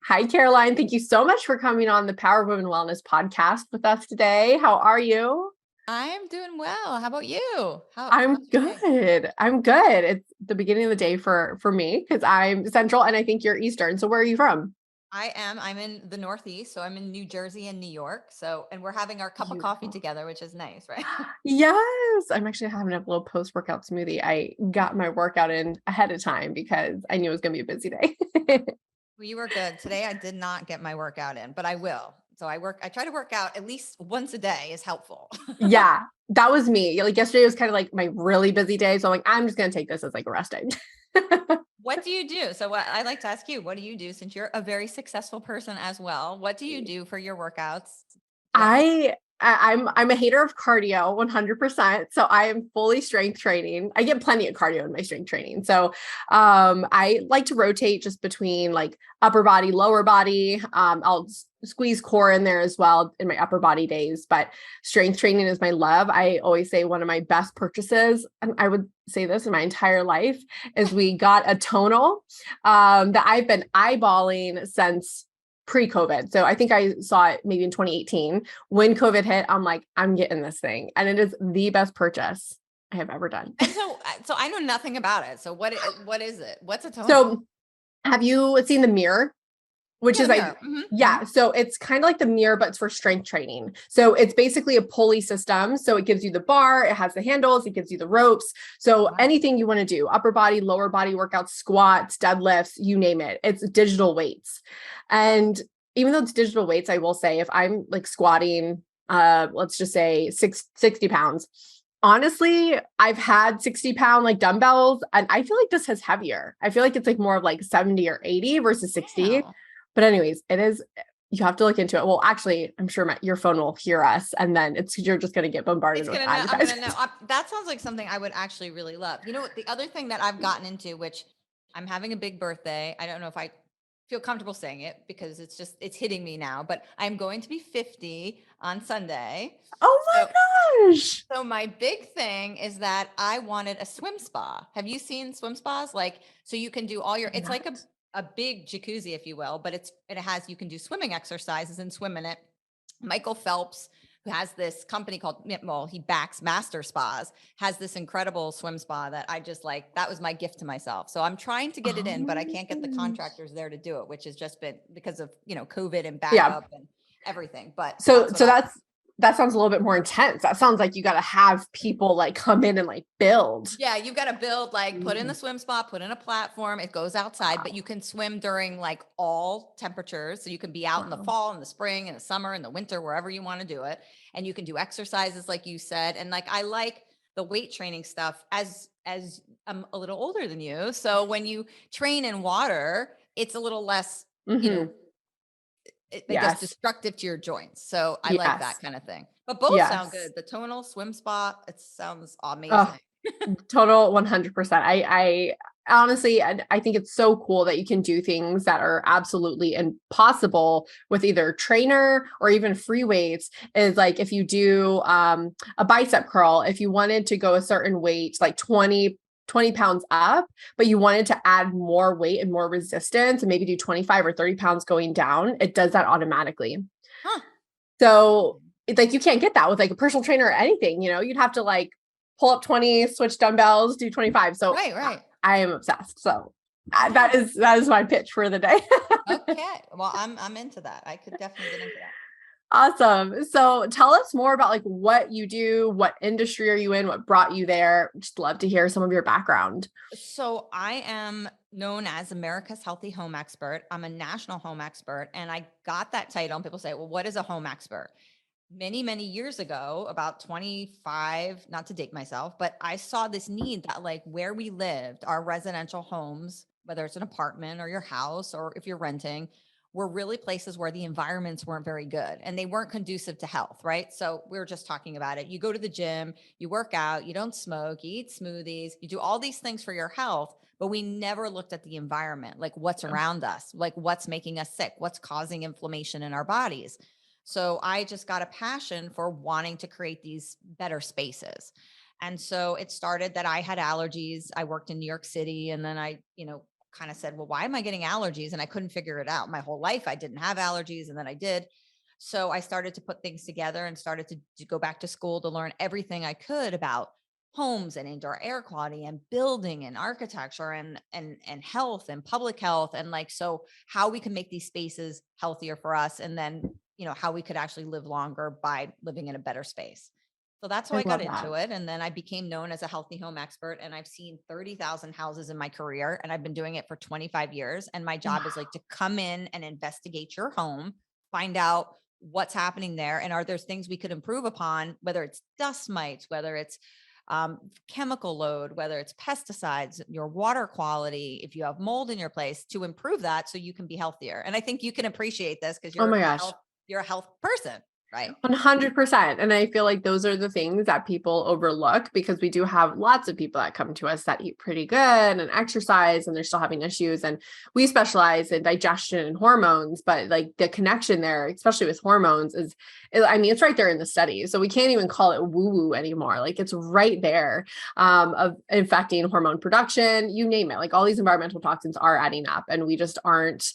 Hi, Caroline. Thank you so much for coming on the Power Women Wellness podcast with us today. How are you? I'm doing well. How about you? How's I'm your day? good. I'm good. It's the beginning of the day for me because I'm Central and I think you're Eastern. So where are you from? I'm in the Northeast, so I'm in New Jersey and New York. And we're having our cup of coffee Beautiful. together, which is nice, right? Yes, I'm actually having a little post-workout smoothie. I got my workout in ahead of time because I knew it was going to be a busy day. Well, you were good. Today I did not get my workout in, but I will. I try to work out at least once a day is helpful. Yeah, that was me. Like yesterday was kind of like my really busy day. So I'm like, I'm just going to take this as like a rest day. What do you do? What I like to ask you, what do you do since you're a very successful person as well? What do you do for your workouts? Yeah. I'm a hater of cardio 100%. So I am fully strength training. I get plenty of cardio in my strength training. So I like to rotate just between like upper body, lower body. I'll squeeze core in there as well in my upper body days, but strength training is my love. I always say one of my best purchases, and I would say this in my entire life, is we got a tonal that I've been eyeballing since pre-COVID. So I think I saw it maybe in 2018. When COVID hit, I'm like, I'm getting this thing. And it is the best purchase I have ever done. And so I know nothing about it. What is it? What's a tonal? So have you seen the mirror? Which Yeah, is the like, mirror. Hmm. yeah. So it's kind of like the mirror, but it's for strength training. So it's basically a pulley system. So it gives you the bar, it has the handles, it gives you the ropes. So Wow. anything you want to do, upper body, lower body workouts, squats, deadlifts, you name it. It's digital weights. And even though it's digital weights, I will say if I'm like squatting, let's just say 60 pounds. Honestly, I've had 60-pound like dumbbells, and I feel like this is heavier. I feel like it's like more of like 70 or 80 versus 60. Wow. But anyways, it is, you have to look into it. Well, actually, I'm sure your phone will hear us and then you're just going to get bombarded It's with gonna know. I'm gonna know. advertisements. That sounds like something I would actually really love. You know what? The other thing that I've gotten into, which I'm having a big birthday. I don't know if I feel comfortable saying it because it's hitting me now. But I'm going to be 50 on Sunday. Oh So my gosh. so my big thing is that I wanted a swim spa. Have you seen swim spas? Like, so you can do all your, it's like Not. a big jacuzzi, if you will, but it has, you can do swimming exercises and swim in it. Michael Phelps, who has this company called, well, he backs Master Spas, has this incredible swim spa that I just like, that was my gift to myself. So I'm trying to get it Oh in, but I my can't get the gosh. contractors there to do it, which has just been because of, COVID and Yeah. backup and everything. But So, that's what so I, that's, that sounds a little bit more intense. That sounds like you got to have people like come in and like build. yeah, you've got to build, like put in the Mm, swim spot, put in a platform. It goes outside, but wow. you can swim during like all temperatures. So you can be out in the Wow. fall, in the spring, in the summer, in the winter, wherever you want to do it. And you can do exercises like you said. And like I like the weight training stuff as I'm a little older than you. So when you train in water, it's a little less, Mm-hmm. I guess Yes. destructive to your joints. So I like that Yes. kind of thing. But both sound Yes. good. The tonal swim spot, it sounds Oh, amazing. total 100%. I honestly, I think it's so cool that you can do things that are absolutely impossible with either trainer or even free weights. Is like if you do a bicep curl, if you wanted to go a certain weight, like 20 pounds up, but you wanted to add more weight and more resistance and maybe do 25 or 30 pounds going down, it does that automatically. Huh. So it's like you can't get that with like a personal trainer or anything, you'd have to like pull up 20, switch dumbbells, do 25. So Right, right. I am obsessed. So that Wow. is my pitch for the day. Okay. Well, I'm into that. I could definitely get into that. Awesome. So tell us more about like what you do, what industry are you in, what brought you there? Just love to hear some of your background. So I am known as America's Healthy Home Expert. I'm a national home expert, and I got that title. And people say, "Well, what is a home expert?" Many, many years ago, about 25, not to date myself, but I saw this need that like where we lived, our residential homes, whether it's an apartment or your house, or if you're renting, were really places where the environments weren't very good and they weren't conducive to health, right? So we were just talking about it. You go to the gym, you work out, you don't smoke, you eat smoothies, you do all these things for your health, but we never looked at the environment, like what's around us, like what's making us sick, what's causing inflammation in our bodies. So I just got a passion for wanting to create these better spaces. And so it started that I had allergies. I worked in New York City, and then I, kind of said, well, why am I getting allergies? And I couldn't figure it out. My whole life, I didn't have allergies. And then I did. So I started to put things together and started to go back to school to learn everything I could about homes and indoor air quality and building and architecture and health and public health. And like, so how we can make these spaces healthier for us. And then, how we could actually live longer by living in a better space. So that's how I got into it. And then I became known as a healthy home expert, and I've seen 30,000 houses in my career, and I've been doing it for 25 years. And my job is like to come in and investigate your home, find out what's happening there. And are there things we could improve upon, whether it's dust mites, whether it's chemical load, whether it's pesticides, your water quality, if you have mold in your place, to improve that so you can be healthier. And I think you can appreciate this because Oh my gosh. you're a health person. Right. 100%. And I feel like those are the things that people overlook, because we do have lots of people that come to us that eat pretty good and exercise, and they're still having issues. And we specialize in digestion and hormones, but like the connection there, especially with hormones, it's right there in the study. So we can't even call it woo-woo anymore. Like it's right there, of affecting hormone production, you name it. Like all these environmental toxins are adding up, and we just aren't,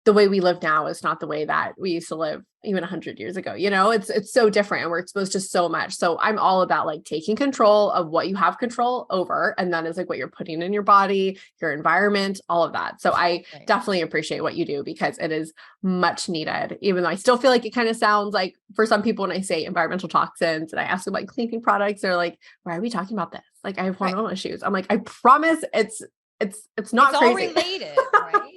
the way we live now is not the way that we used to live even 100 years ago. It's so different, and we're exposed to so much. So I'm all about like taking control of what you have control over. And that is like what you're putting in your body, your environment, all of that. So I definitely appreciate what you do, because it is much needed, even though I still feel like it kind of sounds like, for some people, when I say environmental toxins and I ask them about cleaning products, they're like, why are we talking about this? Like I have hormonal issues. I'm like, I promise it's not it's crazy. All related, right?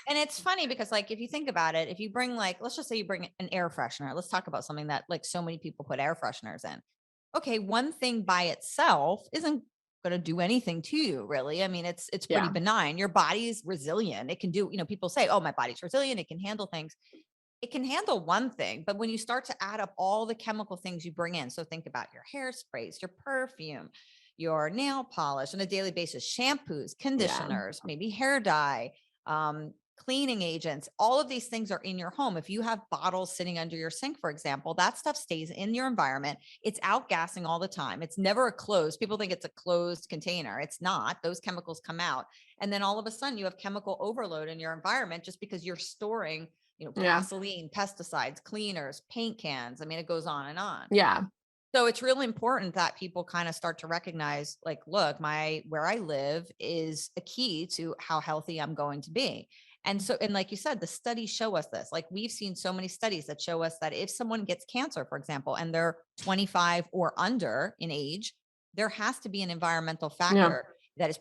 And it's funny because like, if you think about it, if you bring like, let's just say you bring an air freshener, let's talk about something that like so many people put air fresheners in. Okay. One thing by itself isn't going to do anything to you really. I mean, it's pretty benign. Your body's resilient. It can do, people say, oh, my body's resilient. It can handle things. It can handle one thing, but when you start to add up all the chemical things you bring in, so think about your hairsprays, your perfume, your nail polish on a daily basis, shampoos, conditioners, maybe hair dye, cleaning agents, all of these things are in your home. If you have bottles sitting under your sink, for example, that stuff stays in your environment. It's outgassing all the time. It's never a closed. People think it's a closed container. It's not. Those chemicals come out. And then all of a sudden you have chemical overload in your environment just because you're storing, gasoline, pesticides, cleaners, paint cans. I mean, it goes on and on. Yeah. So it's really important that people kind of start to recognize, like, look, where I live is a key to how healthy I'm going to be. And so, and like you said, the studies show us this. Like we've seen so many studies that show us that if someone gets cancer, for example, and they're 25 or under in age, there has to be an environmental factor that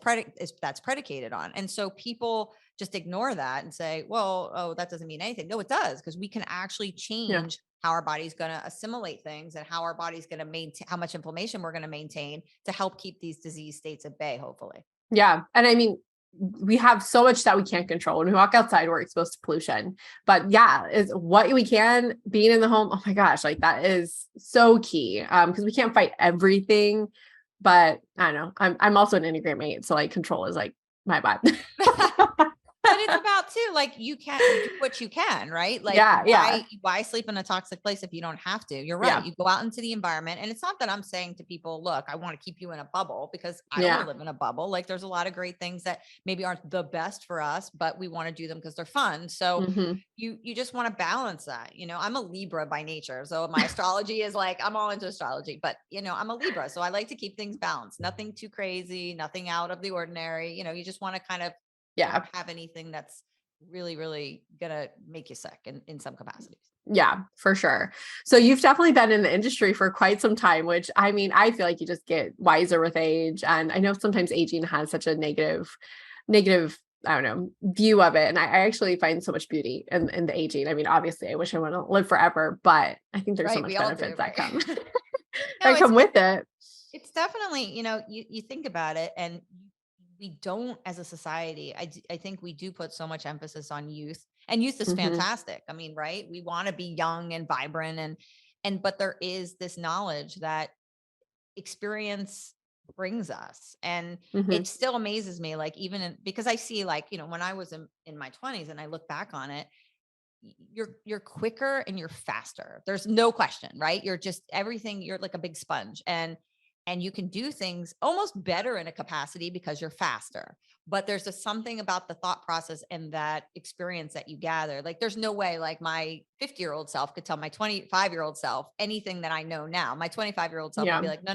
that's predicated on. And so people just ignore that and say, well, oh, that doesn't mean anything. No, it does, because we can actually change how our body's going to assimilate things and how our body's going to maintain, how much inflammation we're going to maintain to help keep these disease states at bay, hopefully. Yeah. And I mean, we have so much that we can't control. When we walk outside, we're exposed to pollution, but is what we can, being in the home. Oh my gosh. Like that is so key. Cause we can't fight everything, but I don't know. I'm also an Enneagram 8. So like control is like my vibe. But it's about too, like you do what you can, right? Like why sleep in a toxic place if you don't have to? You're right. You go out into the environment, and it's not that I'm saying to people, look, I want to keep you in a bubble, because I don't want to live in a bubble. Like there's a lot of great things that maybe aren't the best for us, but we want to do them because they're fun. So you just want to balance that. I'm a Libra by nature. So my astrology is like, I'm all into astrology, but I'm a Libra. So I like to keep things balanced, nothing too crazy, nothing out of the ordinary. You just want to kind of don't have anything that's really, really gonna make you sick in some capacities. Yeah, for sure. So you've definitely been in the industry for quite some time, which I mean, I feel like you just get wiser with age. And I know sometimes aging has such a negative, I don't know, view of it. And I actually find so much beauty in the aging. I mean, obviously I wish I want to live forever, but I think there's so much benefits that come, that come with it. It's definitely, you think about it, and we don't, as a society, I think we do put so much emphasis on youth, and youth is fantastic. I mean, right. We want to be young and vibrant but there is this knowledge that experience brings us. And it still amazes me, like, because I see, like, when I was in my 20s and I look back on it, you're quicker and you're faster. There's no question, right? You're just everything. You're like a big sponge. And and you can do things almost better in a capacity because you're faster. But there's just something about the thought process and that experience that you gather. Like there's no way like my 50-year-old self could tell my 25-year-old self anything that I know now. My 25-year-old self would be like, no,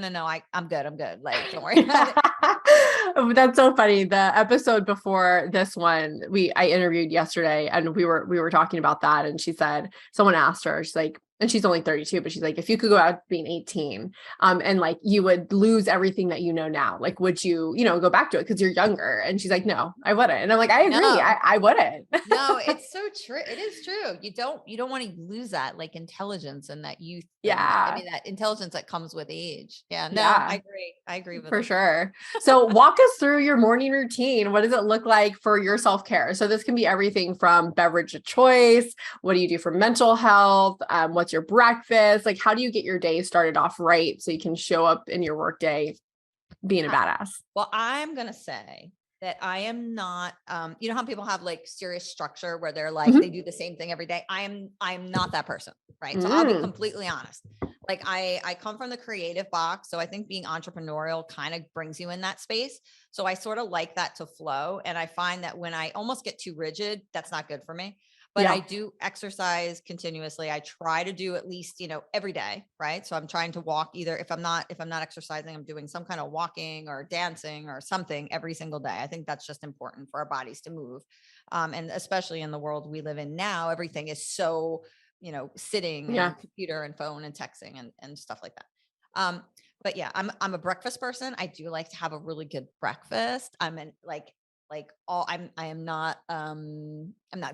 I'm good. Like, don't worry about it. That's so funny. The episode before this one, I interviewed yesterday, and we were talking about that. And she said, someone asked her, she's like, and she's only 32, but she's like, if you could go out being 18, and like you would lose everything that you know now, like, would you, go back to it because you're younger? And she's like, no, I wouldn't. And I'm like, I agree. No. I wouldn't. No, it's so true. It is true. You don't want to lose that like intelligence and that youth. Yeah. I mean, that intelligence that comes with age. Yeah. No, Yeah. I agree with for sure. So walk us through your morning routine. What does it look like for your self-care? So this can be everything from beverage of choice. What do you do for mental health? What's your breakfast? Like, how do you get your day started off right so you can show up in your workday being a badass? Well, I'm going to say that I am not, you know how people have like serious structure where they're like, they do the same thing every day. I'm not that person. Right. So I'll be completely honest. Like I come from the creative box. So I think being entrepreneurial kind of brings you in that space. So I sort of like that to flow. And I find that when I almost get too rigid, that's not good for me. But I do exercise continuously. I try to do at least, every day. Right. So I'm trying to walk either if I'm not exercising, I'm doing some kind of walking or dancing or something every single day. I think that's just important for our bodies to move. And especially in the world we live in now, everything is so, sitting and computer and phone and texting and stuff like that. But yeah, I'm a breakfast person. I do like to have a really good breakfast. I'm not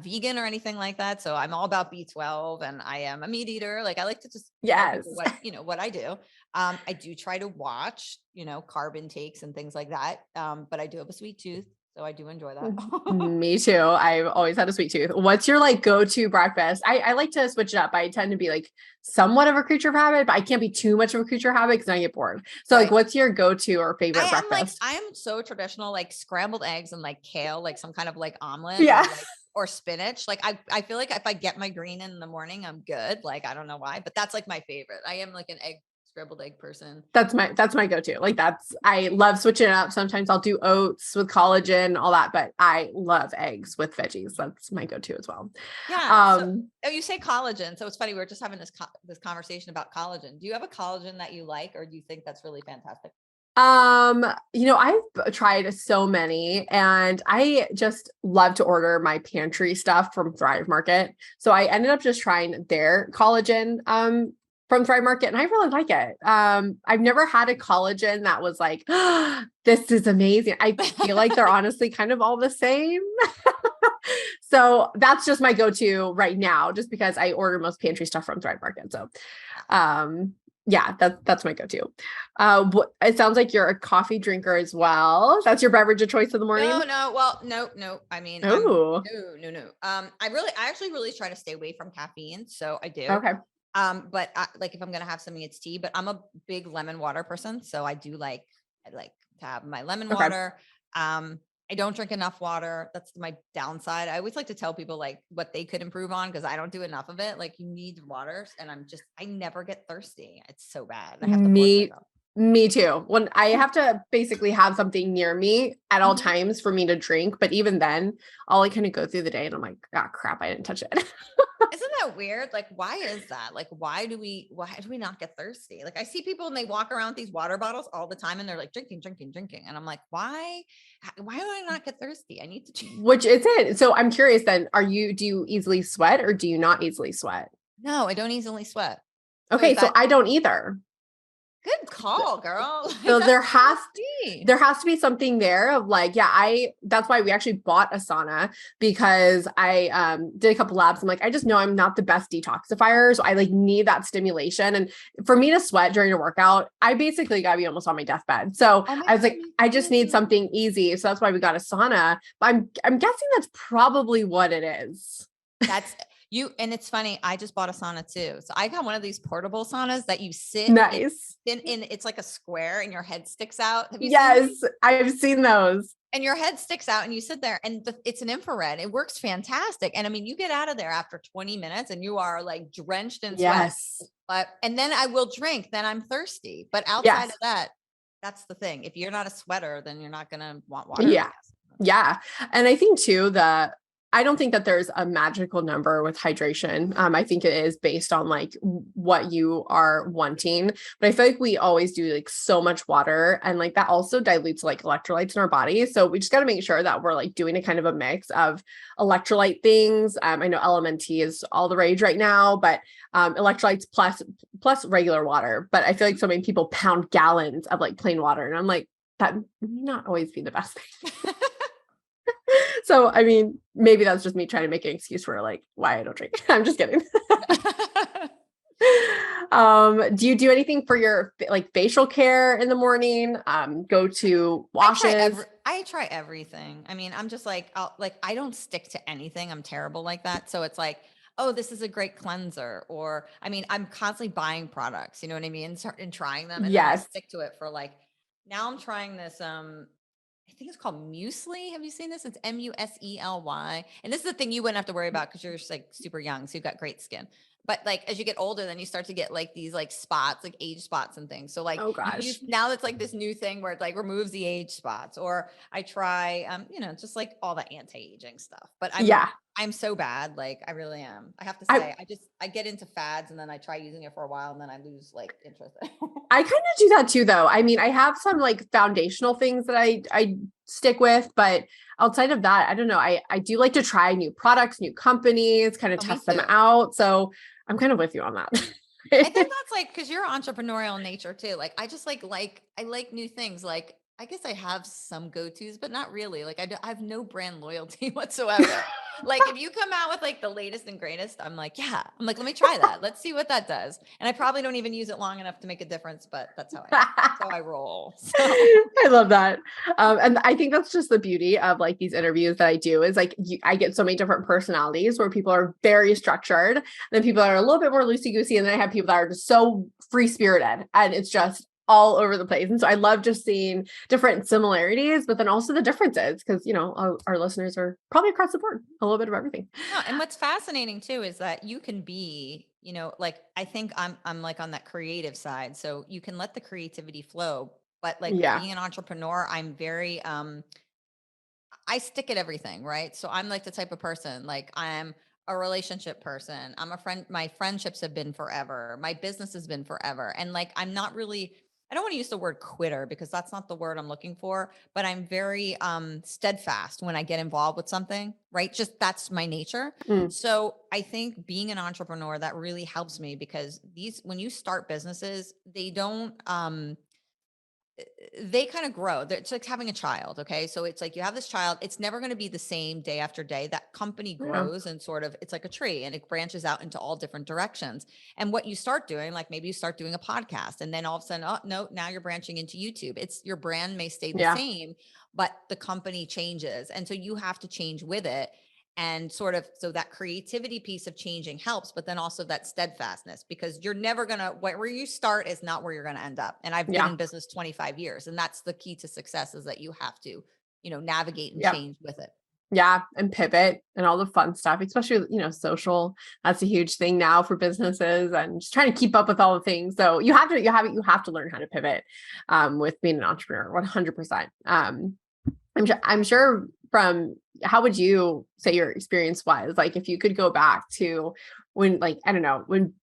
vegan or anything like that. So I'm all about B12 and I am a meat eater. Like I like to just tell people what I do. I do try to watch, carb intakes and things like that. But I do have a sweet tooth. So I do enjoy that. Me too. I've always had a sweet tooth. What's your like go-to breakfast? I like to switch it up. I tend to be like somewhat of a creature of habit, but I can't be too much of a creature of habit because I get bored. So like, what's your go-to or favorite breakfast? I am so traditional, like scrambled eggs and like kale, like some kind of like omelet. Yeah. Or spinach. Like I feel like if I get my green in the morning, I'm good. Like, I don't know why, but that's like my favorite. I am like an scrambled egg person. That's my go-to. Like I love switching it up. Sometimes I'll do oats with collagen, all that, but I love eggs with veggies. That's my go-to as well. Yeah. You say collagen. So it's funny. We were just having this conversation about collagen. Do you have a collagen that you like, or do you think that's really fantastic? I've tried so many, and I just love to order my pantry stuff from Thrive Market. So I ended up just trying their collagen, from Thrive Market, and I really like it. I've never had a collagen that was like, oh, this is amazing. I feel like they're honestly kind of all the same. So that's just my go-to right now, just because I order most pantry stuff from Thrive Market. So, yeah, that's my go-to. It sounds like you're a coffee drinker as well. That's your beverage of choice in the morning? No. Well, no. I mean, no. I actually really try to stay away from caffeine. So I do. Okay. But like if I'm going to have something, it's tea, but I'm a big lemon water person. So I like to have my lemon water. I don't drink enough water. That's my downside. I always like to tell people like what they could improve on, because I don't do enough of it. Like you need water, and I never get thirsty. It's so bad. I have to force myself. Me too. When I have to basically have something near me at all times for me to drink, but even then I'll like kind of go through the day and I'm like, ah, crap, I didn't touch it. Isn't that weird? Like, why is that? Like, why do we not get thirsty? Like I see people and they walk around with these water bottles all the time and they're like drinking. And I'm like, why do I not get thirsty? I need to change. Which is it. So I'm curious then, do you easily sweat or do you not easily sweat? No, I don't easily sweat. Okay. So I don't either. Good call, girl. So there has to be something there of like, that's why we actually bought a sauna, because I did a couple labs. I'm like, I just know I'm not the best detoxifier. So I like need that stimulation. And for me to sweat during a workout, I basically gotta be almost on my deathbed. So I was like, I just need something easy. So that's why we got a sauna. But I'm guessing that's probably what it is. And it's funny, I just bought a sauna too. So I got one of these portable saunas that you sit in, it's like a square and your head sticks out. Have you seen these? I've seen those. And your head sticks out and you sit there, and it's an infrared. It works fantastic. And I mean, you get out of there after 20 minutes and you are like drenched in sweat. And then I will drink, then I'm thirsty. But outside of that, that's the thing. If you're not a sweater, then you're not going to want water. Yeah. Yeah. And I think too that I don't think that there's a magical number with hydration. I think it is based on like what you are wanting, but I feel like we always do like so much water, and like that also dilutes like electrolytes in our body. So we just got to make sure that we're like doing a kind of a mix of electrolyte things. I know LMNT is all the rage right now, but electrolytes plus regular water. But I feel like so many people pound gallons of like plain water, and I'm like, that may not always be the best thing. So, I mean, maybe that's just me trying to make an excuse for like why I don't drink. I'm just kidding. Do you do anything for your like facial care in the morning? Go to washes? I try everything. I mean, I'm just like, I don't stick to anything. I'm terrible like that. So it's like, oh, this is a great cleanser. Or, I mean, I'm constantly buying products, you know what I mean? And trying them. And then I Yes. stick to it for like, now I'm trying this, I think it's called muesli. Have you seen this? It's Musely. And this is the thing you wouldn't have to worry about because you're just like super young. So you've got great skin. But like as you get older, then you start to get like these like spots, like age spots and things. So like Oh gosh. now it's like this new thing where it like removes the age spots. Or I try just like all the anti-aging stuff. But I'm so bad. Like I really am. I have to say, I get into fads and then I try using it for a while and then I lose like interest. I kind of do that too, though. I mean, I have some like foundational things that I stick with, but outside of that, I don't know. I do like to try new products, new companies, kind of test them out. So I'm kind of with you on that. I think that's like, cause you're entrepreneurial in nature too. Like, I just I like new things. Like, I guess I have some go-tos, but not really. Like I have no brand loyalty whatsoever. Like if you come out with like the latest and greatest, I'm like, let me try that. Let's see what that does. And I probably don't even use it long enough to make a difference, but that's how I roll. So. I love that. And I think that's just the beauty of like these interviews that I do is like, I get so many different personalities where people are very structured, then people are a little bit more loosey-goosey. And then I have people that are just so free-spirited and it's just all over the place. And so I love just seeing different similarities, but then also the differences because, you know, our listeners are probably across the board, a little bit of everything. No, and what's fascinating too is that you can be, you know, like I think I'm like on that creative side. So you can let the creativity flow, but like being an entrepreneur, I'm very I stick at everything, right? So I'm like the type of person, like I'm a relationship person. I'm a friend. My friendships have been forever. My business has been forever. And like, I'm not really, I don't want to use the word quitter because that's not the word I'm looking for, but I'm very steadfast when I get involved with something, right? Just that's my nature. So I think being an entrepreneur, that really helps me because when you start businesses, they kind of grow. It's like having a child. Okay. So it's like you have this child, it's never going to be the same day after day. That company grows and sort of, it's like a tree and it branches out into all different directions. And what you start doing, like maybe you start doing a podcast and then all of a sudden, oh no, now you're branching into YouTube. It's your brand may stay the same, but the company changes. And so you have to change with it. And sort of, so that creativity piece of changing helps, but then also that steadfastness, because you're never going to, where you start is not where you're going to end up. And I've been in business 25 years and that's the key to success is that you have to, you know, navigate and change with it. Yeah. And pivot and all the fun stuff, especially, you know, social, that's a huge thing now for businesses and just trying to keep up with all the things. So you have to learn how to pivot, with being an entrepreneur 100%. I'm sure from how would you say your experience was like, if you could go back to when, like, I don't know, when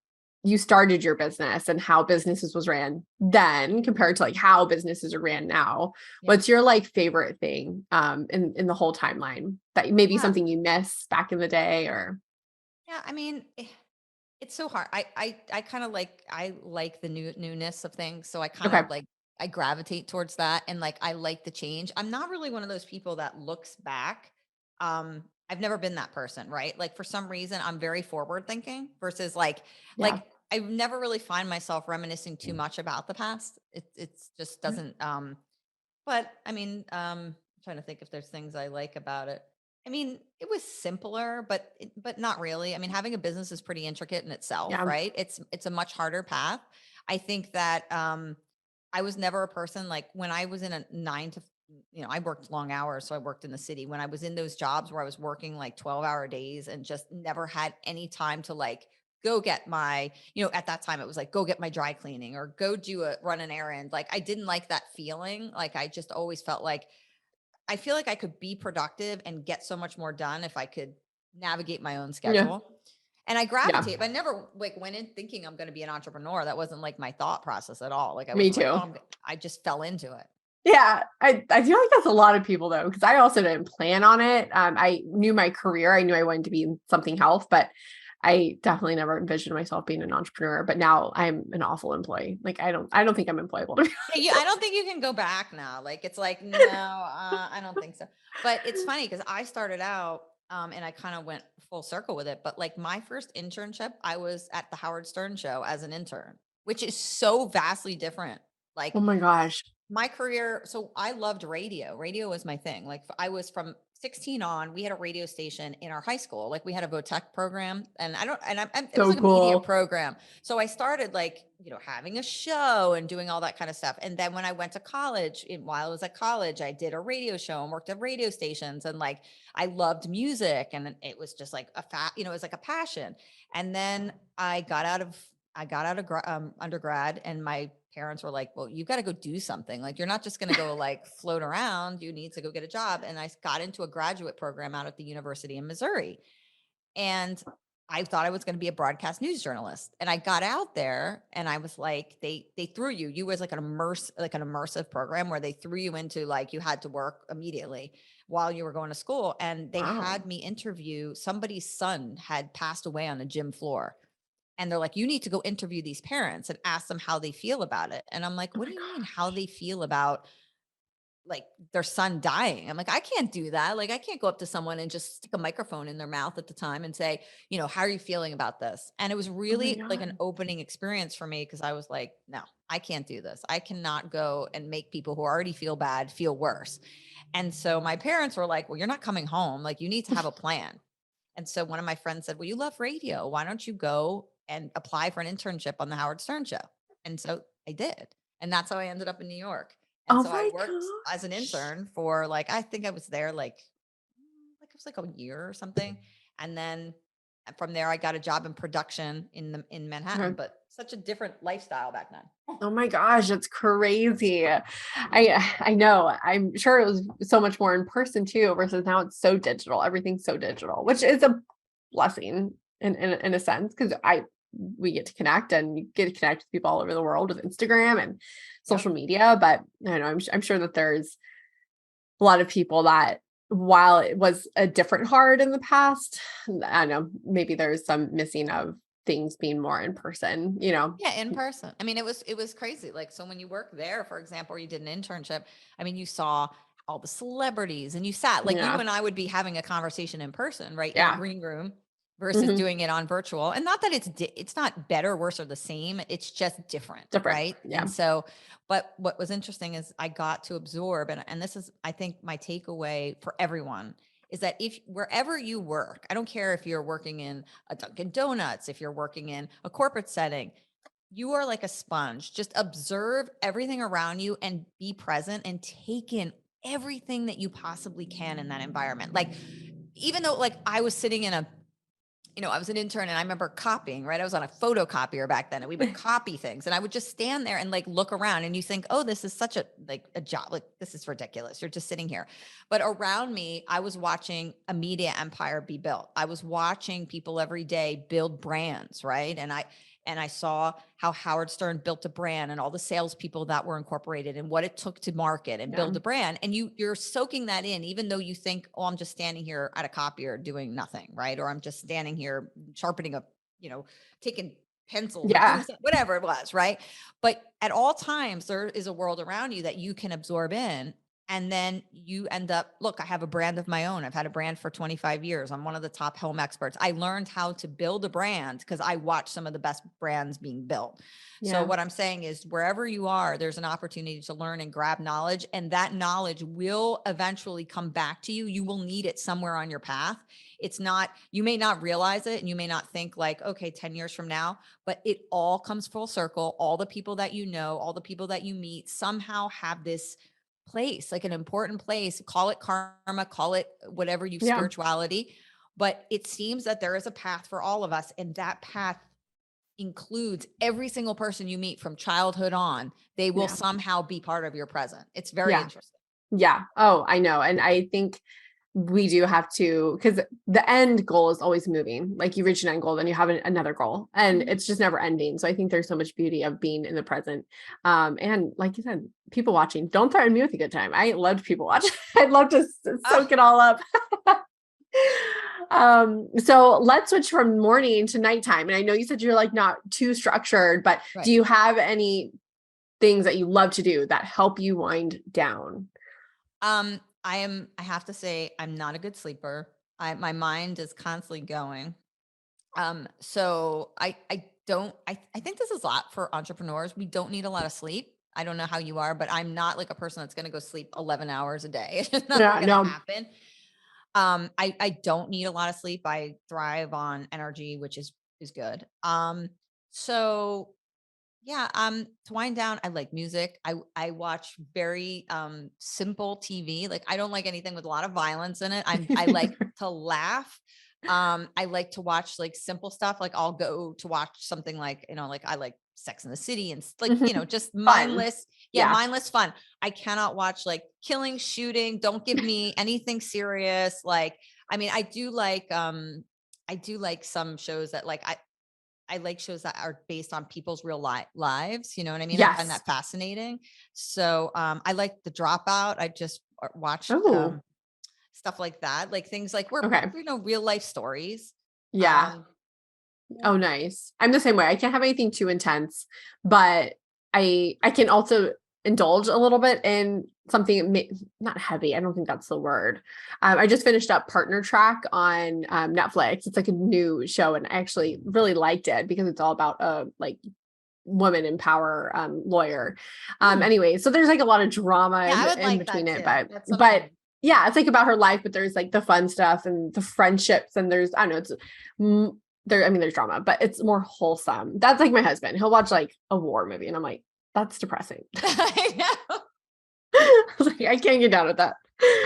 you started your business and how businesses was ran then compared to like how businesses are ran now, what's your like favorite thing, in the whole timeline that maybe something you miss back in the day or? Yeah. I mean, it's so hard. I kind of I like the newness of things. So I kind of like, I gravitate towards that. And like, I like the change. I'm not really one of those people that looks back. I've never been that person, right? Like for some reason I'm very forward thinking versus like I never really find myself reminiscing too much about the past. It's just doesn't, but I mean, I'm trying to think if there's things I like about it. I mean, it was simpler, but not really. I mean, having a business is pretty intricate in itself, right? It's a much harder path. I think that I was never a person like when I was in a 9 to, you know, I worked long hours. So I worked in the city when I was in those jobs where I was working like 12-hour days and just never had any time to like go get my, at that time it was like, go get my dry cleaning or go run an errand. Like I didn't like that feeling. Like I just always felt like, I feel like I could be productive and get so much more done if I could navigate my own Yeah. schedule. And I Yeah. gravitate, but I never like went in thinking I'm going to be an entrepreneur. That wasn't like my thought process at all. Like I Me wasn't like, too. oh, I just fell into it. Yeah, I feel like that's a lot of people though, because I also didn't plan on it. I knew my career. I knew I wanted to be in something health, but I definitely never envisioned myself being an entrepreneur. But now I'm an awful employee. Like I don't think I'm employable to be I don't think you can go back now. Like it's like, no, I don't think so. But it's funny because I started out and I kind of went full circle with it. But like my first internship, I was at the Howard Stern show as an intern, which is so vastly different. Like Oh my gosh. my career, so I loved radio. Radio was my thing. Like I was from 16 on, we had a radio station in our high school. Like we had a VOTech program and it was So like a media cool. program. So I started like, having a show and doing all that kind of stuff. And then when I went to college, while I was at college, I did a radio show and worked at radio stations. And like, I loved music and it was just like it was like a passion. And then I got out of undergrad and my parents were like, well, you got to go do something. Like, you're not just going to go like float around. You need to go get a job. And I got into a graduate program out at the University in Missouri. And I thought I was going to be a broadcast news journalist. And I got out there and I was like, they threw you was like an immersive program where they threw you into like, you had to work immediately while you were going to school. And they had me interview somebody's son had passed away on the gym floor. And they're like, you need to go interview these parents and ask them how they feel about it. And I'm like, Oh what my do you mean gosh. how they feel about like their son dying? I'm like, I can't do that. Like, I can't go up to someone and just stick a microphone in their mouth at the time and say, how are you feeling about this? And it was Oh my really like an God. opening experience for me because I was like, no, I can't do this. I cannot go and make people who already feel bad feel worse. And so my parents were like, well, you're not coming home. Like, you need to have a plan. And so one of my friends said, well, you love radio. Why don't you go and apply for an internship on the Howard Stern show? And so I did. And that's how I ended up in New York. And Oh so I my worked as an gosh. intern for like, I think I was there like it was like a year or something. And then from there, I got a job in production in Manhattan, Okay. but such a different lifestyle back then. Oh my gosh, that's crazy. I know. I'm sure it was so much more in person too, versus now it's so digital. Everything's so digital, which is a blessing in a sense, because we get to connect and you get to connect with people all over the world with Instagram and Yep. social media. But I don't know, I'm sure that there's a lot of people that while it was a different hard in the past, I don't know, maybe there's some missing of things being more in person, Yeah, in person. I mean, it was crazy. Like, so when you work there, for example, or you did an internship, I mean, you saw all the celebrities and you sat like you Yeah. and I would be having a conversation in person, right? In a Yeah. green room versus Mhm. doing it on virtual. And not that it's not better, worse, or the same. It's just different, Different. right? Yeah. And so, but what was interesting is I got to absorb, and this is, I think, my takeaway for everyone is that if wherever you work, I don't care if you're working in a Dunkin' Donuts, if you're working in a corporate setting, you are like a sponge. Just observe everything around you and be present and take in everything that you possibly can in that environment. Like, even though like I was sitting in I was an intern and I remember copying, right? I was on a photocopier back then and we would copy things and I would just stand there and like look around and you think, oh, this is such a job. Like, this is ridiculous. You're just sitting here. But around me, I was watching a media empire be built. I was watching people every day build brands, right? And I saw how Howard Stern built a brand and all the salespeople that were incorporated and what it took to market and Yeah. build a brand. And you're soaking that in, even though you think, oh, I'm just standing here at a copier doing nothing, right? Or I'm just standing here sharpening taking pencils or doing Yeah. something, whatever it was, right? But at all times, there is a world around you that you can absorb in. And then you end up, look, I have a brand of my own. I've had a brand for 25 years. I'm one of the top home experts. I learned how to build a brand because I watched some of the best brands being built. So Yeah. what I'm saying is wherever you are, there's an opportunity to learn and grab knowledge, and that knowledge will eventually come back to you. You will need it somewhere on your path. It's not, you may not realize it and you may not think like, okay, 10 years from now, but it all comes full circle. All the people that you know, all the people that you meet somehow have this place, like an important place. Call it karma, call it whatever you Yeah. spirituality. But it seems that there is a path for all of us, and that path includes every single person you meet from childhood on. They will somehow be part of your present. It's very interesting. Yeah. Oh, I know. And I think we do have to, because the end goal is always moving. Like you reach an end goal, then you have another goal, and it's just never ending. So I think there's so much beauty of being in the present. And like you said, people watching, don't threaten me with a good time. I loved people watching. I'd love to soak it all up. So let's switch from morning to nighttime. And I know you said you're like not too structured, but do you have any things that you love to do that help you wind down? I have to say, I'm not a good sleeper. My mind is constantly going. So I think this is a lot for entrepreneurs. We don't need a lot of sleep. I don't know how you are, but I'm not like a person that's going to go sleep 11 hours a day. It's just not going to happen. I don't need a lot of sleep. I thrive on energy, which is good. So yeah, to wind down, I like music. I watch very simple TV. Like I don't like anything with a lot of violence in it. I like to laugh. I like to watch like simple stuff. Like I'll go to watch something like, like I like Sex in the City and like, just mindless. Mindless fun. I cannot watch like killing, shooting. Don't give me anything serious. Like, I mean, I do like some shows that like, I like shows that are based on people's real lives. You know what I mean? I find that fascinating. So I like The Dropout. I just watched stuff like that, like things like real life stories. Oh, nice. I'm the same way. I can't have anything too intense, but I can also indulge a little bit in something not heavy. I don't think that's the word. I just finished up Partner Track on Netflix. It's like a new show, and I actually really liked it because it's all about a like woman in power lawyer. Anyway, so there's like a lot of drama in between it, but yeah, it's like about her life, but there's like the fun stuff and the friendships, and there's, I don't know, there's drama, but it's more wholesome. That's like my husband. He'll watch like a war movie, and I'm like, that's depressing. I know. I was like, I can't get down with that.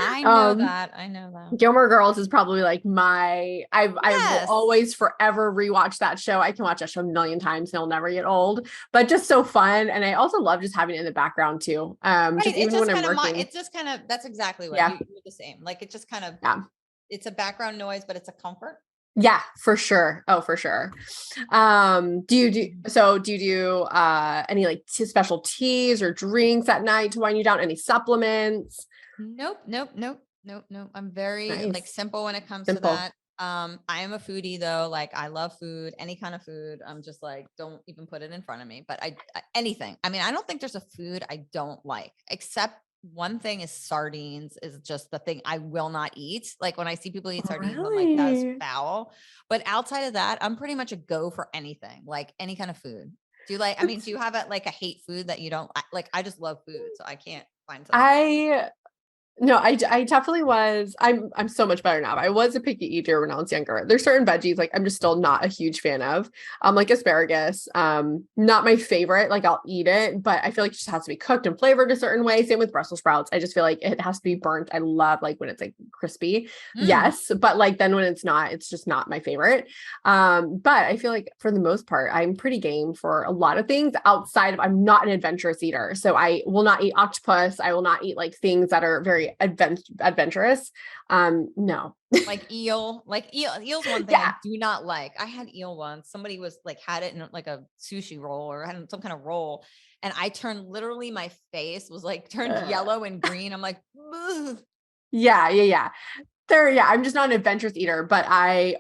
I know that. Gilmore Girls is probably like I will always forever rewatch that show. I can watch that show a million times and it'll never get old, but just so fun. And I also love just having it in the background too. Just even when I'm working. It's just kind of, that's exactly what you're the same. Like it just kind of, it's a background noise, but it's a comfort. Yeah, for sure. Oh, for sure. Do you do any like special teas or drinks at night to wind you down? Any supplements? Nope. I'm very like simple when it comes to that. I am a foodie though. Like I love food, any kind of food. I'm just like, don't even put it in front of me, but anything. I mean, I don't think there's a food I don't like, except one thing is sardines is just the thing I will not eat. Like when I see people eat sardines, I'm like, that's foul. But outside of that, I'm pretty much a go for anything, like any kind of food. Do you like, do you have like a hate food that you don't like? I just love food. So I can't find something. No, I definitely was. I'm so much better now. I was a picky eater when I was younger. There's certain veggies like I'm just still not a huge fan of. Like asparagus, not my favorite. Like I'll eat it, but I feel like it just has to be cooked and flavored a certain way. Same with Brussels sprouts. I just feel like it has to be burnt. I love like when it's like crispy. Yes, but like then when it's not, it's just not my favorite. But I feel like for the most part, I'm pretty game for a lot of things outside of. I'm not an adventurous eater, so I will not eat octopus. I will not eat like things that are very adventurous. No. Like eel's one thing I do not like. I had eel once. Somebody was like had it in like a sushi roll or had some kind of roll, and I turned literally my face was like turned yellow and green. I'm like, ugh. Yeah. I'm just not an adventurous eater, but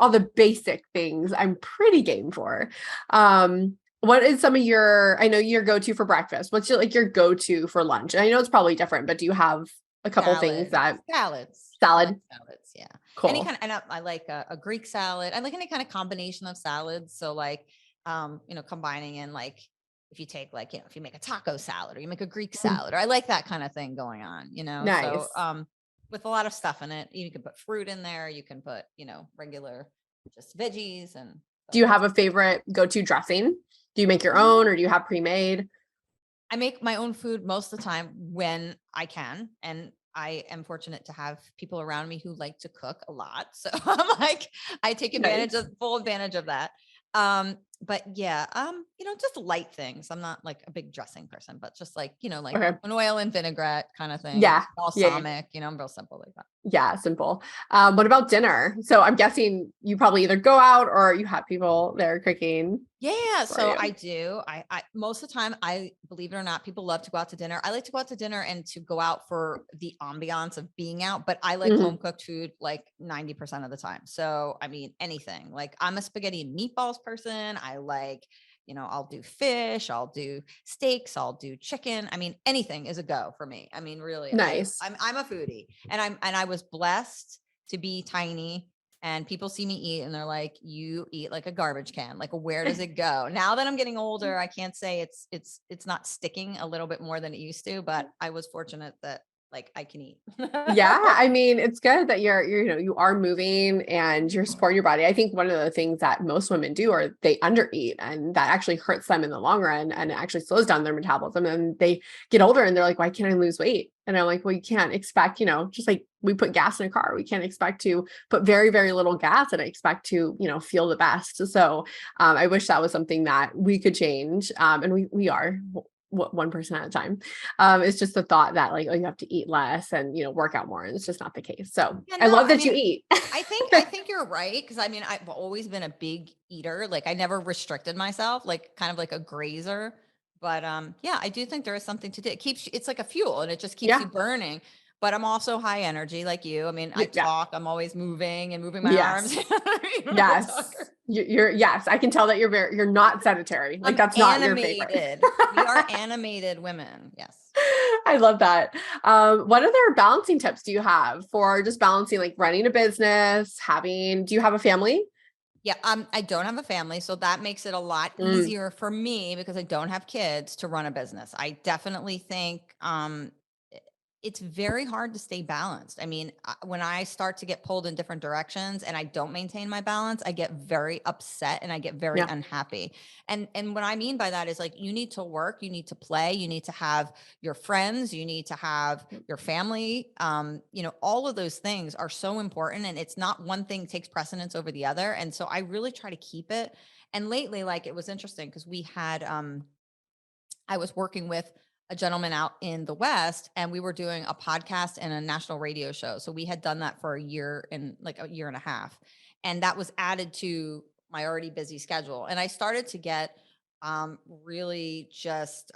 all the basic things I'm pretty game for. What is some of I know your go-to for breakfast? What's your go-to for lunch? And I know it's probably different, but do you have a couple things that salads, yeah, cool. Any kind of, and I like a Greek salad. I like any kind of combination of salads. So like, combining in like if you take like, if you make a taco salad or you make a Greek salad, or I like that kind of thing going on. Nice. So with a lot of stuff in it, you can put fruit in there. You can put regular just veggies. And do you have a favorite go-to dressing? Do you make your own or do you have pre-made? I make my own food most of the time when I can. And I am fortunate to have people around me who like to cook a lot. So I'm like, I take full advantage of that. But yeah, just light things. I'm not like a big dressing person, but just like, like Okay. an oil and vinaigrette kind of thing, Yeah. Yeah. balsamic, I'm real simple like that. Yeah, simple. What about dinner? So I'm guessing you probably either go out or you have people there cooking Yeah, for so you. I do. I most of the time, I believe it or not, people love to go out to dinner. I like to go out to dinner and to go out for the ambiance of being out, but I like home Mhm. cooked food like 90% of the time. So, I mean, anything. Like I'm a spaghetti and meatballs person. I like, I'll do fish, I'll do steaks, I'll do chicken. I mean, anything is a go for me. I mean, really, Nice. I'm a foodie, and I was blessed to be tiny, and people see me eat and they're like, you eat like a garbage can. Like, where does it go? Now that I'm getting older, I can't say it's not sticking a little bit more than it used to, but I was fortunate that like I can eat. Yeah, I mean, it's good that you're, you are moving and you're supporting your body. I think one of the things that most women do are they undereat, and that actually hurts them in the long run, and it actually slows down their metabolism. And they get older and they're like, why can't I lose weight? And I'm like, well, you can't expect, just like we put gas in a car, we can't expect to put very, very little gas and expect to, feel the best. So I wish that was something that we could change. And we are 1% at a time. It's just the thought that like, oh, you have to eat less and, work out more. And it's just not the case. So Yeah, I no, love I that you mean, eat. I think you're right. Cause I mean, I've always been a big eater. Like I never restricted myself, like kind of like a grazer. But yeah, I do think there is something to do. It's like a fuel and it just keeps you Yeah. burning. But I'm also high energy like you. I mean, I Yeah. talk, I'm always moving and moving my arms. Yes. I'm a Yes. talker. Yes. I can tell that you're not sedentary. Like I'm that's not your favorite. animated. We are animated women. Yes. I love that. What other balancing tips do you have for just balancing like running a business, do you have a family? Yeah, I don't have a family, so that makes it a lot Mm, easier for me because I don't have kids to run a business. I definitely think it's very hard to stay balanced. I mean, when I start to get pulled in different directions and I don't maintain my balance, I get very upset and I get very yeah. unhappy. And what I mean by that is like you need to work, you need to play, you need to have your friends, you need to have your family. All of those things are so important, and it's not one thing takes precedence over the other. And so I really try to keep it. And lately, like it was interesting because we had I was working with a gentleman out in the West, and we were doing a podcast and a national radio show. So we had done that for a year and like a year and a half. And that was added to my already busy schedule. And I started to get really just,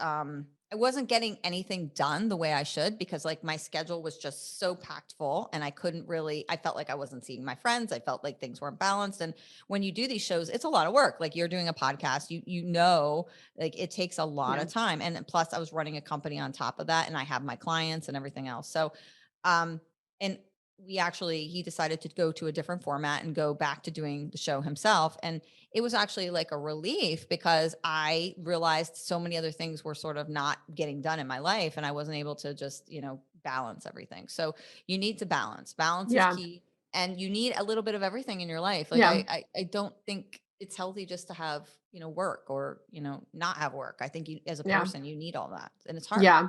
I wasn't getting anything done the way I should because like my schedule was just so packed full, and I felt like I wasn't seeing my friends. I felt like things weren't balanced. And when you do these shows, it's a lot of work. Like you're doing a podcast, like it takes a lot Yeah. of time. And plus I was running a company on top of that, and I have my clients and everything else. So, um, and he decided to go to a different format and go back to doing the show himself. And it was actually like a relief because I realized so many other things were sort of not getting done in my life, and I wasn't able to just, balance everything. So you need to balance. Balance is Yeah. key, and you need a little bit of everything in your life. Like Yeah. I don't think it's healthy just to have, work or, not have work. I think as a Yeah. person, you need all that, and it's hard. Yeah.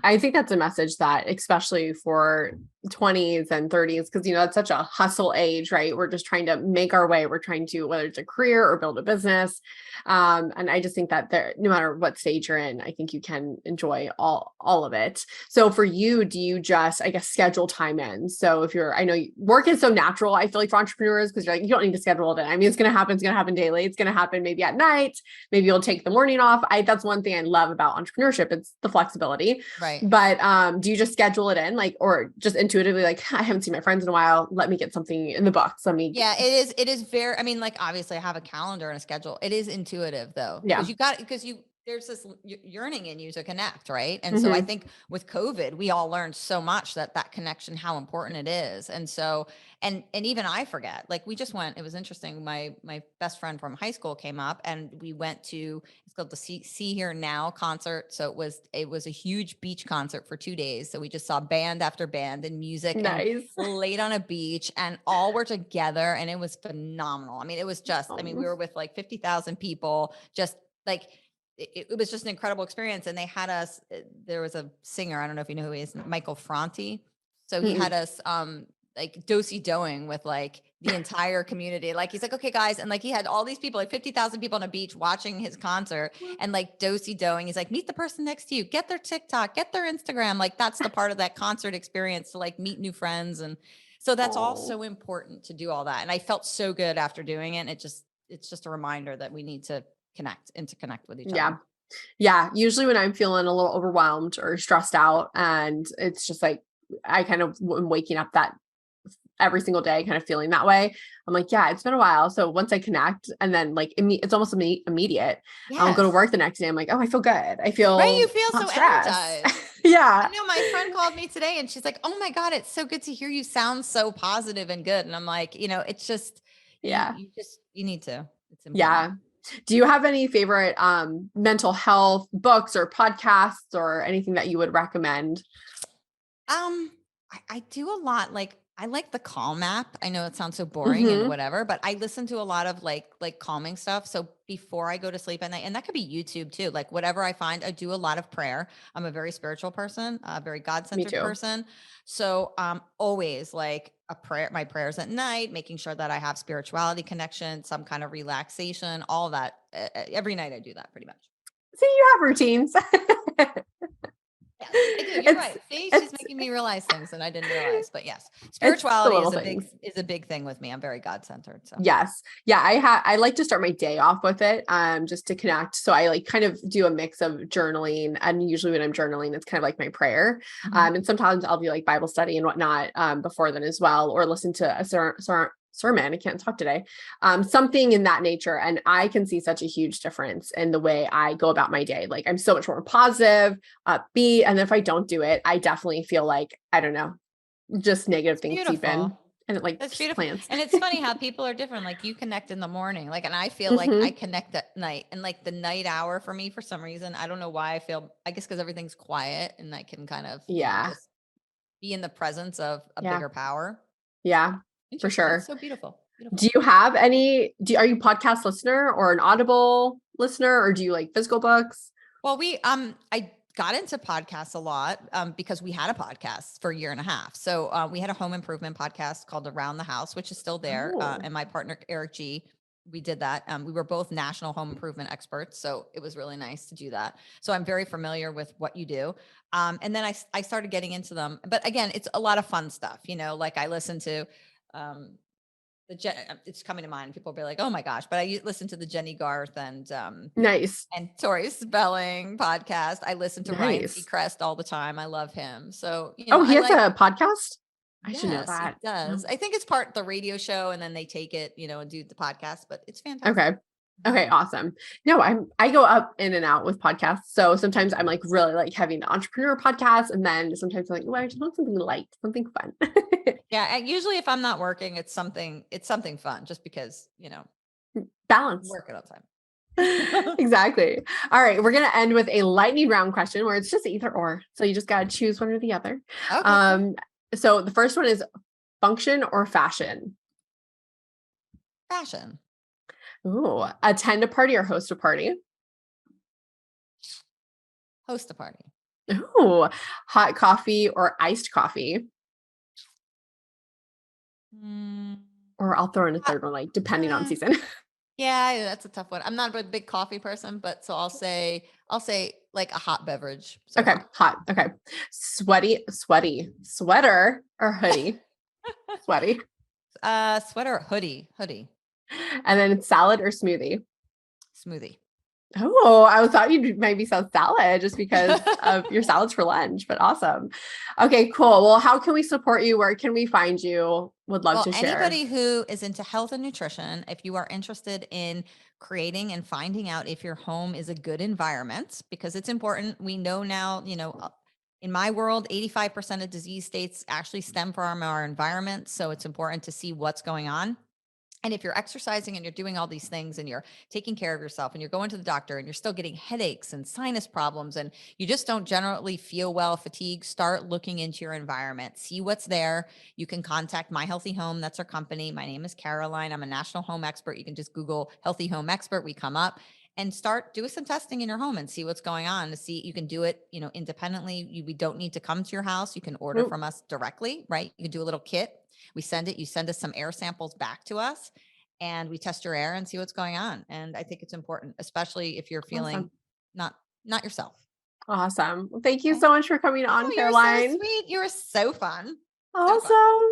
I think that's a message that, especially for 20s and 30s, because it's such a hustle age, right? We're just trying to make our way. We're trying to, whether it's a career or build a business. And I just think that no matter what stage you're in, I think you can enjoy all of it. So for you, do you just, I guess, schedule time in? So I know work is so natural, I feel like for entrepreneurs, because you're like, you don't need to schedule it in. I mean, it's going to happen daily. It's going to happen maybe at night. Maybe you'll take the morning off. That's one thing I love about entrepreneurship. It's the flexibility. Right. But do you just schedule it in, like, or just intuitively, like, I haven't seen my friends in a while, let me get something in the books. Yeah, it is very, I mean, like obviously I have a calendar and a schedule. It is intuitive though, Yeah. because there's this yearning in you to connect, right? And so I Hmm. think with COVID, we all learned so much that connection, how important it is. And so, and even I forget, like we just went, it was interesting. My best friend from high school came up and we went to, it's called the See Here Now concert. So it was a huge beach concert for 2 days. So we just saw band after band and music and Nice. laid on a beach, and all were together, and it was phenomenal. I mean, it was just, I mean, we were with like 50,000 people, just like, it was just an incredible experience. And they had us, there was a singer, I don't know if you know who he is, Michael Franti. So he had Mm-mm. us like do-si-doing with like the entire community. Like he's like, okay, guys. And like he had all these people, like 50,000 people on a beach watching his concert and like do-si-doing. He's like, meet the person next to you, get their TikTok, get their Instagram. Like that's the part of that concert experience to like meet new friends. And so that's all so important to do all that. And I felt so good after doing it. And it's just a reminder that we need to connect and to connect with each other. Yeah. Usually when I'm feeling a little overwhelmed or stressed out, and it's just like, I kind of am waking up that every single day, kind of feeling that way. I'm like, yeah, it's been a while. So once I connect, and then like, it's almost immediate. I'll go to work the next day. I'm like, oh, I feel good. I feel right. You feel not so stressed. energized. Yeah. I know my friend called me today and she's like, oh my God, it's so good to hear you sound so positive and good. And I'm like, it's just, you need to, it's important. Yeah. Do you have any favorite mental health books or podcasts or anything that you would recommend? I do a lot. Like I like the Calm app. I know it sounds so boring and whatever, but I listen to a lot of like calming stuff. So before I go to sleep at night, and that could be YouTube too, like whatever I find, I do a lot of prayer. I'm a very spiritual person, a very God-centered person. So always like my prayers at night, making sure that I have spirituality connection, some kind of relaxation, all that. Every night I do that pretty much. See, you have routines. Yes, I do. You're right. See, she's making me realize things that I didn't realize. But yes, spirituality is a big thing with me. I'm very God-centered. So yes. Yeah. I like to start my day off with it, just to connect. So I like kind of do a mix of journaling, and usually when I'm journaling, it's kind of like my prayer. And sometimes I'll do like Bible study and whatnot, before then as well, or listen to a sermon. I can't talk today. Something in that nature. And I can see such a huge difference in the way I go about my day. Like I'm so much more positive, upbeat. And if I don't do it, I definitely feel like, I don't know, just negative things seep in. And it like that's beautiful. plants. And it's funny how people are different. Like you connect in the morning, like, and I feel like I connect at night, and like the night hour for me, for some reason, I don't know why I guess because everything's quiet and I can kind of, just be in the presence of a bigger power. Yeah. For sure. That's so beautiful. Do you have are you a podcast listener or an Audible listener, or do you like physical books? Well, I got into podcasts a lot because we had a podcast for a year and a half. So we had a home improvement podcast called Around the House, which is still there. And my partner, Eric G., we did that. We were both national home improvement experts. So it was really nice to do that. So I'm very familiar with what you do. And then I started getting into them. But again, it's a lot of fun stuff. Like I listen to it's coming to mind. People will be like, "Oh my gosh!" But I listen to the Jenny Garth and nice and Tori Spelling podcast. I listen to Ryan Seacrest all the time. I love him. So he has a podcast. I should know that. He does. I think it's part of the radio show, and then they take it, and do the podcast. But it's fantastic. Okay, awesome. No, I go up in and out with podcasts. So sometimes I'm like really like having the entrepreneur podcast, and then sometimes I'm like, well, I just want something light, something fun. Yeah, usually if I'm not working, it's something fun, just because balance. Work it all the time. Exactly. All right, we're gonna end with a lightning round question where it's just either or. So you just gotta choose one or the other. Okay. So the first one is function or fashion? Fashion. Ooh, attend a party or host a party? Host a party. Ooh, hot coffee or iced coffee? Or I'll throw in a third one, like depending on season. Yeah, that's a tough one. I'm not a big coffee person, but so I'll say like a hot beverage. So okay, hot. Okay. Sweater or hoodie? Sweaty. Sweater or hoodie. And then it's salad or smoothie? Smoothie. Oh, I thought you'd maybe sell salad just because of your salads for lunch, but awesome. Okay, cool. Well, how can we support you? Where can we find you? Would love to share. Anybody who is into health and nutrition, if you are interested in creating and finding out if your home is a good environment, because it's important. We know now, in my world, 85% of disease states actually stem from our environment. So it's important to see what's going on. And if you're exercising and you're doing all these things and you're taking care of yourself and you're going to the doctor and you're still getting headaches and sinus problems and you just don't generally feel well, fatigue, start looking into your environment, see what's there. You can contact My Healthy Home. That's our company. My name is Caroline. I'm a national home expert. You can just Google Healthy Home Expert. We come up. and do some testing in your home and see what's going on, to see, you can do it, independently. We don't need to come to your house. You can order from us directly, right? You can do a little kit. We send it, you send us some air samples back to us, and we test your air and see what's going on. And I think it's important, especially if you're feeling not yourself. Awesome. Well, thank you Okay. so much for coming Oh, on, you're so Caroline. sweet. You were so fun. So fun. Awesome.